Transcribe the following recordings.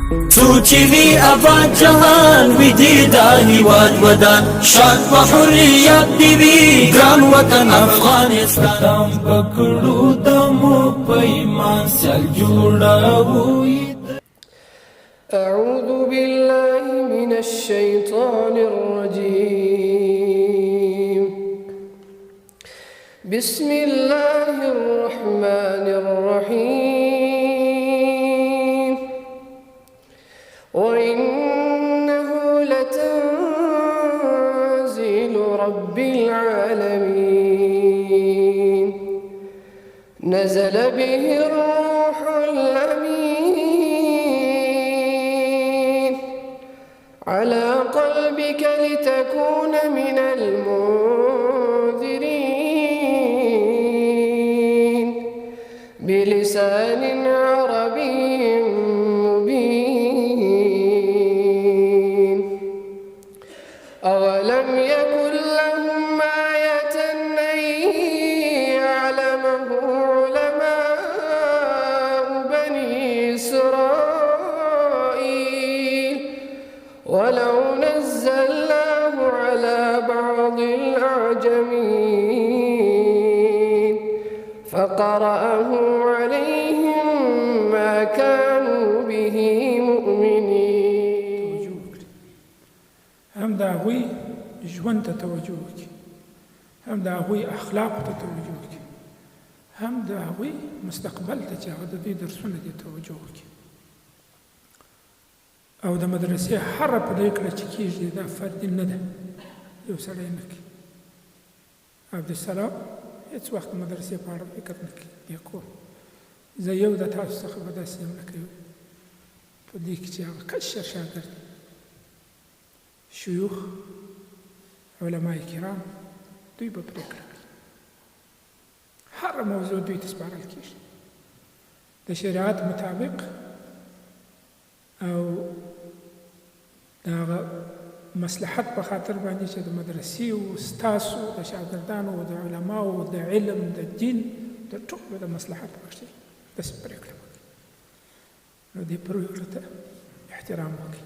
سوچی وی آباد جهان وی دیدا هیواد ودان شاد و حریت دیوی گران وطن افغانستان دام پکڑو دمو پیمان سل جوڑاوی. أعوذ بالله من الشيطان الرجيم. بسم الله الرحمن الرحيم. وإنه لتنزيل رب العالمين نزل به الروح الأمين على قلبك لتكون من المنذرين بلسان عربي مبين. أولم يكن لهم آية أن يعلمه علماء بني إسرائيل ولو نزلناه على بعض الأعجمين فقرأه عليهم ما كانوا به مؤمنين. هم دا هغوی ژوند ته توجه وکړي، هم د هغوی اخلاقو ته توجه وکړي، هم د هغوی مستقبل ته چې هغه د دوی درسونه دي توجه وکړي. او د مدرسې هره پرېکړه چې کېږي دا فردي نه ده، یو سړی نه کوي. عبدالسلام هېڅ وخت د مدرسې په اړه فکر نه کوي. یا کوم زه یو د تاسو څخه به داسې یم لکه یو په دې کې چې هغه کشر شاګرد شیوخ علماء کرام دوی به پرېکړه کوي. هره موضوع دوی ته سپارل کېږي د شریعت مطابق او د هغه مصلحت په خاطر باندې چې د مدرسې او ستاسو د شاګردانو او د علماو د علم د دین د ټولو د مصلحت په وخت کې داسې پرېکړه وکړي. نو دې پرېکړې ته احترام وکړي.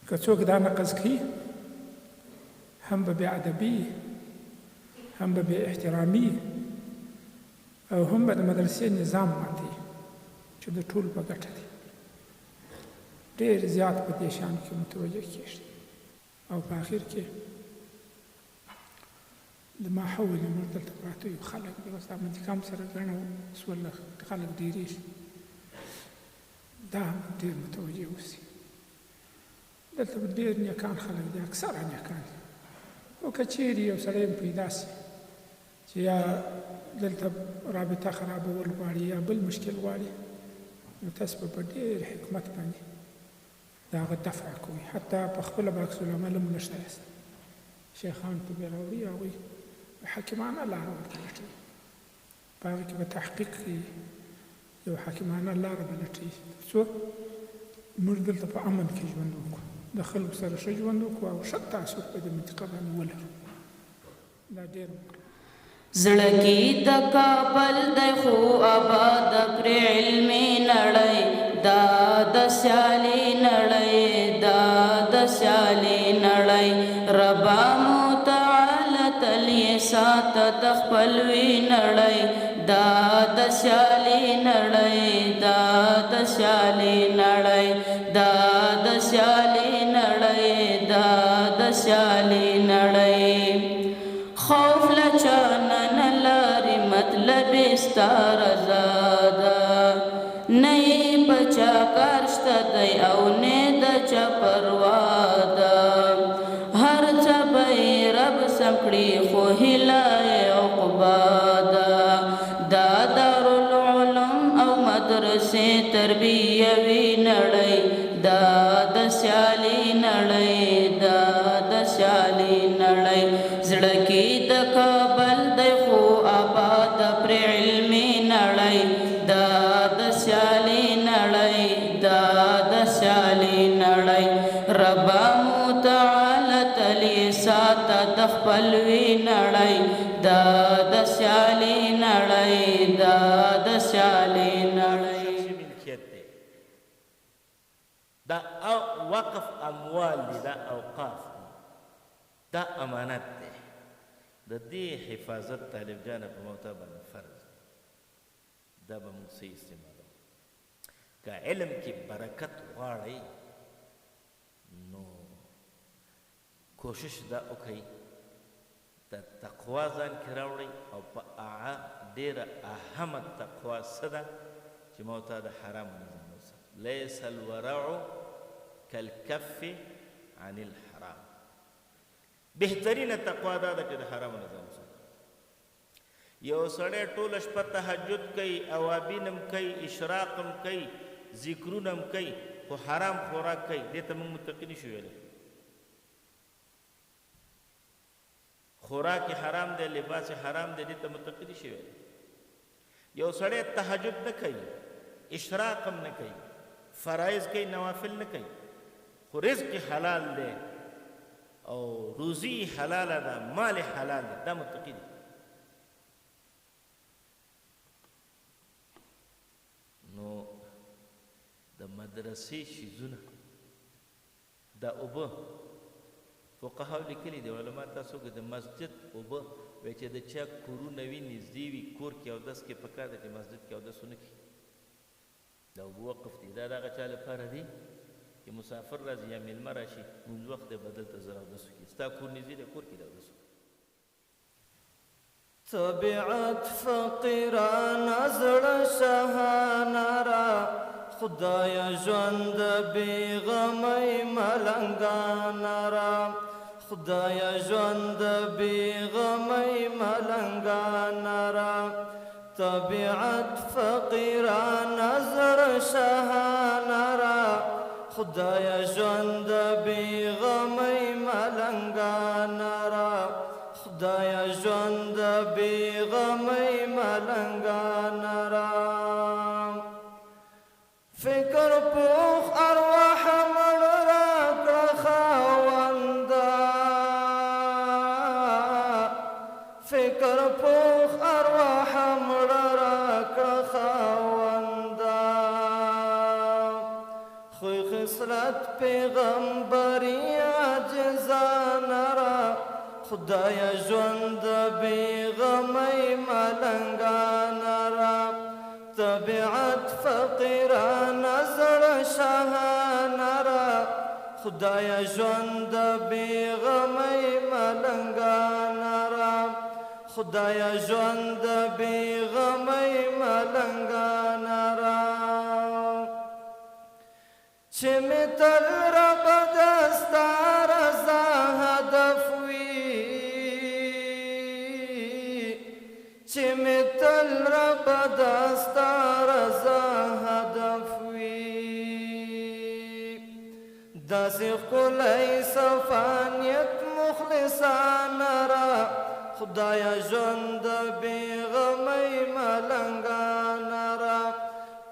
که څوک دا نقض کوي هم به بې ادبي، هم به بې احترامي، او هم به د مدرسې نظام ماتوي چې د ټولو په ګټه دی. ډېر زیات په دې شان کې متوجه کېږي. او په آخر کې د ماحول موږ دلته پراته یو خلک د اوس د منطقام سره ګڼه سوله خلک ډېرېږي، دا هم ډېر متوجه اوسي. دلته ډېر نیکان خلک دي، اکثره نیکان دي. خو که چېرې یو سړی هم پیدا سي چې یا دلته رابطه خرابول غواړي یا بل مشکل غواړي، نو تاسو به په ډېر حکمت باندې د هغه دفع کوئ. حتی په خپله به عکس العمل هم نشته یاست. شیخان ته به راوړي، هغوی حکیمانه لاره ورته لټوي، په هغې کې به تحقیق کوي، یو حکیمانه لاره به لټوي تر څو موږ دلته په امن کې ژوند وکړو، د خلکو سره ښه ژوند وکړو او ښه تاثر په دې منطقه باندې ولرو. دا ډېر زړه کې د کابل دی خو آباد پر علمي نړۍ، دا د سیالي نړۍ، دا د سیالي نړۍ. ربا متعال تل یې ساته د خپلوي نړۍ، دا د سیالي نړۍ، دا د سیالي نړۍ، دا د سیالي نړۍ، دا د سیالي نړۍ. خوف لچانه نه لري مطلب ستا رضا ده، نه یې په چا کار شته دی او نه د چا پروا ده. هر څه به یې رب سم کړي خو هیله یې عقبا ده. دا دارالعلوم او مدرسې تربیوي نړۍ، دا د سیالي نړۍ، دا د سیالي نړۍ. زړه کې د کابل دی خو آباد پر علمي نړۍ، دا د سیالي نړۍ، دا د سیالي نړۍ. ربا متعال تل یې ساته د خپلوي نړۍ، دا د سیالي نړۍ، دا د سیالي نړۍ. دا وقف اموال دي، دا اوقاف دي، دا امانت دی. د دې حفاظت طالب جانه په موتا باندې فرض دا به موږ صحیح استعمالو. که علم کې برکت غواړئ نو کوشش دا وکړئ د تقوا ځان کې راوړئ، او په ډېره اهمه تقوا څه ده چې موتا د حرام نه ځان وساتئ. لیس الورع کالکف عن الحرام. بهترینه تقوا دا ده چې د حرام نه ځان وساتئ. یو سړی ټوله شپه تهجد کوي، اوابین هم کوي، اشراق هم کوي، ذکرونه هم کوي، خو حرام خوراک کوي، دې ته موږ متقي نشو ویلی. خوراک حرام دی، لباس حرام دی، دې ته متقي نشو ویلی. یو سړی تهجد نه کوي، اشراق هم نه کوي، فرایض کوي، نوافل نه کوي، خو رزق حلال دی او روزی حلاله ده، مال حلال دی، دا متقي دی. نو د مدرسې شیزونه دا اوبه فقهاو لیکلي دي، علما تاسو که د مسجد اوبه وایي چې د چا کورونه وي نږدې وي کور کې اودس کې پکار ده چې مسجد کې اودس ونه کړي. دا اوبه وقف دي، دا د هغه چا لپاره دي چې مسافر راځي یا میلمه راشي لمونځ وخت دی بدل ته زر اودس وکړي. ستا کور نږدې دی، کور کې دی اودس وکړي. طبیعت فقیرانه زړه شهانه را، خدایا ژوند بې غمی ملنګانه را، خدایا ژوند بې غمی ملنګانه را. طبیعت فقیرانه زړه شهانه را، خدایا ژوند بې غمی ملنګانه را، خدایا ژوند بې غمی ملنګانه را. فکر پوخ ارواح مړ راکړه خاونده، فکر پوخ ارواح مړ راکړه خاونده. خوی خصلت پیغمبري عاجزانه را، خدایا ژوند بې غمی ملنګانه را. طبیعت فقیرانه زړه شهانه را، خدایا ژوند بې غمی ملنګانه را، خدایا ژوند بې غمی ملنګانه را. چې مې تل رب ستا رضا هدف وي، چې مې تل رب ستا رضا هدف وي. داسې ښکلی صفانیت مخلصانه را، خدایا ژوند بې غمی ملنګانه را.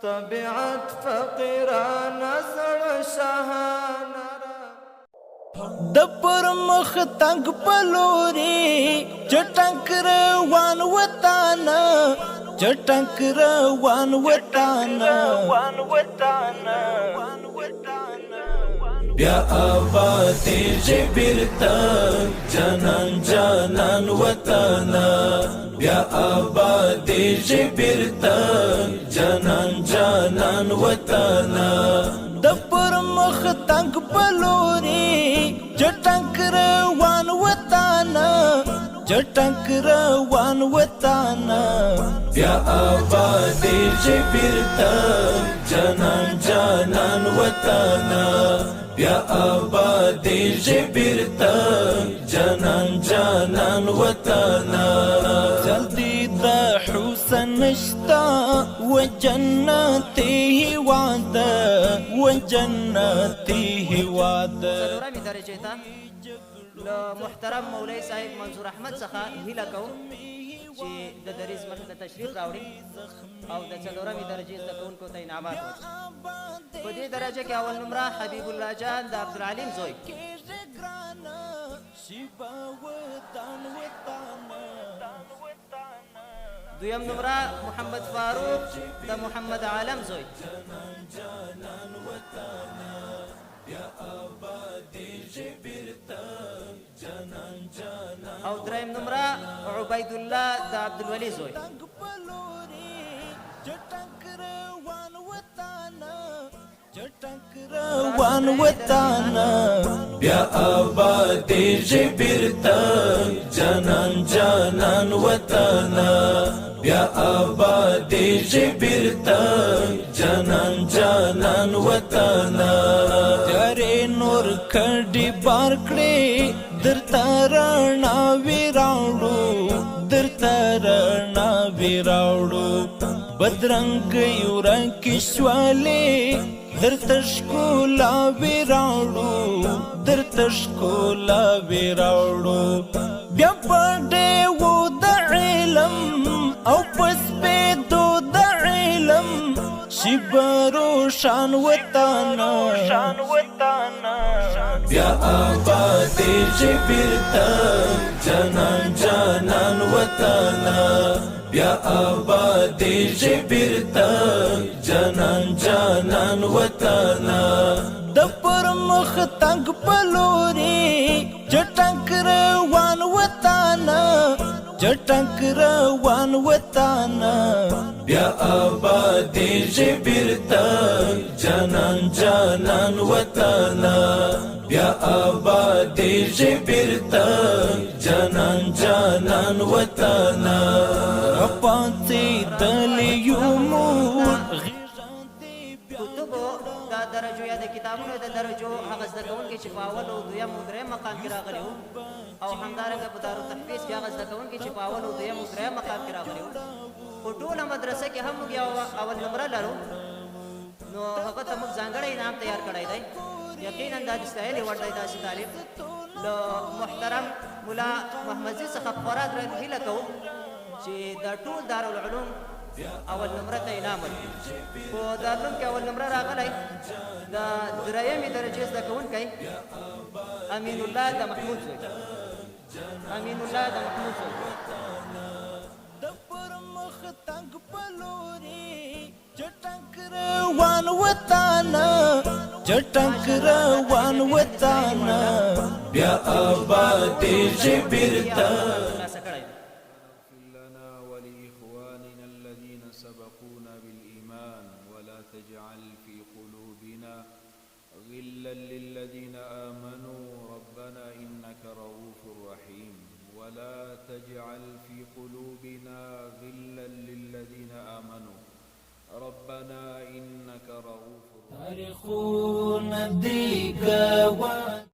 طبیعت فقیرانه زړه شهانه را، د پر مخ تنگ پلوري چټنک روان وطانه، چټنک روان وطانه. بیا آباد جبرتا جانان جانان وطانا، بیا آباد جبرتا جانان جانان وطانا. د پر مخ تنگ پلوري چټنک روان وطانه، چټنک روان وطانه. بیا آباد جبرتا جانان جانان وطانا، بیا آباد جبرتا جانان جانان وطانا. جلدی د حسن نشتا و جنتی هواده، و جنتی هواده. څلورمې درجې ته له محترم مولوي صاحب منصور احمد څخه هیله کوم چې د دریځ مخې ته تشریف راوړي او د څلورمې درجې زده کوونکو ته انعامات ورکړي. په دې درجه کې اول نمره حبیب الله جان د عبدالعلیم زوی، دویم نمره محمد فاروق د محمد عالم زوی، او دریم نمره عبید الله د عبدالولي زوی. روان وطانا بیا آبادیږي بیرته جانان جانان وطانا بیا آبادیږي بیرته جانان جانان وطانا جارې نور کډي بار کړې درته رڼا ویراوړو درته رڼا ویراوړو بدرنګ یو رنګ شوالې درته ښکلا ویراوړو درته ښکلا ویراوړو بیا په ډېوو د علم او په سپېدو د علم شي به روښان وطنه بیا آبادیږي بیرته جانان جانان وطنه بیا آبادیږي بیرته جانان جانان وطنه د پر مخ تنګ په لوري چټک روان وطنه چټک روان وطنه بیا آبادیږي بیرته جانان جانان وطنه بیا آبادیږي بیرته جانان جانان وطنه راپاڅېدلې یو مور کتبو د درجو یا د کتابونو د درجو هغه زده کوونکي چې په اول او دویم او دریم مقام کې راغلي وو او همدارنګه په دارالتحفیظ کې هغه زده کوونکي چې په اول او دویم او دریم مقام کې راغلي وو په ټوله مدرسه کې هم موږ یو اول نمره لرو نو هغه ته موږ ځانګړی انعام تیار کړی دی یقینا دا د ستایلې وړ دی داسې طالب له محترم ملا محمدزي څخه خورا درنه هیله کوو چې دا ټول دارالعلوم اول نمره ته انعام ورکړي په دارالعلوم کې اول نمره راغلی د درېیمې درجې زده کوونکی امین الله د محمود زوی امین الله د محمود زوی د پر مخ تنګ په لوري چټک روان وطنه چټک روان وطنه بیا آبادیږي بیرته خلاصه کړی دی. لنا ولإخواننا الذين سبقونا بالإيمان ولا تجعل في قلوبنا غلا للذين آمنوا ربنا إنك رؤوف رحيم ولا تجعل في قلوبنا غلا للذين آمنوا ربنا إنك رؤوف رحيم تاریخونه دی